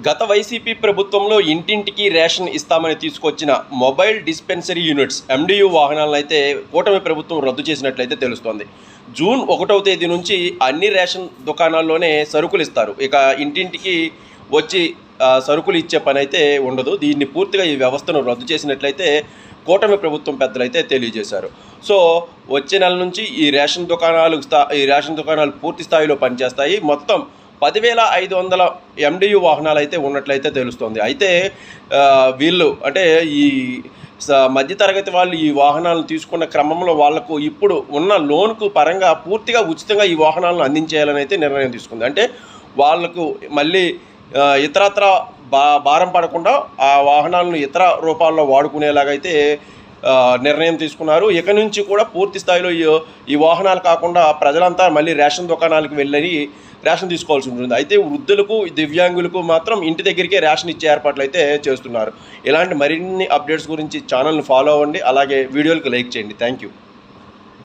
గత వైసీపీ ప్రభుత్వంలో ఇంటింటికి రేషన్ ఇస్తామని తీసుకొచ్చిన మొబైల్ డిస్పెన్సరీ యూనిట్స్ ఎండియు వాహనాలను అయితే కూటమి ప్రభుత్వం రద్దు చేసినట్లయితే తెలుస్తోంది. జూన్ 1వ తేదీ నుంచి అన్ని రేషన్ దుకాణాల్లోనే సరుకులు ఇస్తారు. ఇక ఇంటింటికి వచ్చి సరుకులు ఇచ్చే పని అయితే ఉండదు. దీన్ని పూర్తిగా ఈ వ్యవస్థను రద్దు చేసినట్లయితే కూటమి ప్రభుత్వం పెద్దలైతే తెలియజేశారు. సో వచ్చే నెల నుంచి ఈ రేషన్ దుకాణాలు పూర్తి స్థాయిలో పనిచేస్తాయి. మొత్తం 10,500 ఎండియు వాహనాలు అయితే ఉన్నట్లయితే తెలుస్తుంది. అయితే వీళ్ళు అంటే ఈ మధ్యతరగతి వాళ్ళు ఈ వాహనాలను తీసుకున్న క్రమంలో వాళ్లకు ఇప్పుడు ఉన్న లోన్కు పరంగా పూర్తిగా ఉచితంగా ఈ వాహనాలను అందించేయాలని అయితే నిర్ణయం తీసుకుంది. అంటే వాళ్లకు మళ్ళీ ఇతరత్ర భారం పడకుండా ఆ వాహనాలను ఇతర రూపాల్లో వాడుకునేలాగైతే నిర్ణయం తీసుకున్నారు. ఇక నుంచి కూడా పూర్తి స్థాయిలో ఈ వాహనాలు కాకుండా ప్రజలంతా మళ్ళీ రేషన్ దుకాణాలకు వెళ్ళి రేషన్ తీసుకోవాల్సి ఉంటుంది. అయితే వృద్ధులకు, దివ్యాంగులకు మాత్రం ఇంటి దగ్గరికే రేషన్ ఇచ్చే ఏర్పాట్లు అయితే చేస్తున్నారు. ఇలాంటి మరిన్ని అప్డేట్స్ గురించి ఛానల్ని ఫాలో అవ్వండి. అలాగే వీడియోలకు లైక్ చేయండి. Thank you.